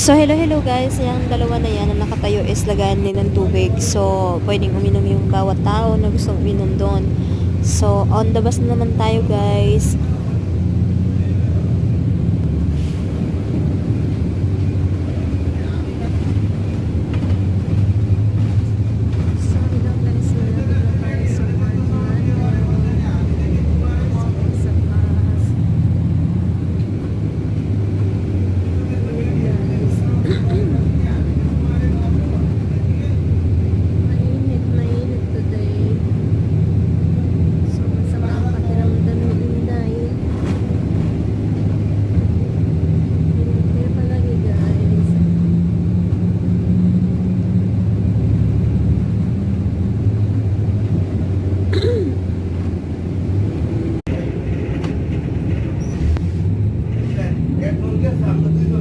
So, hello guys. Yung dalawa na yan na nakatayo is lagayan din ng tubig. So, pwedeng uminom yung bawat tao na gustong uminom doon. So, on the bus na naman tayo guys.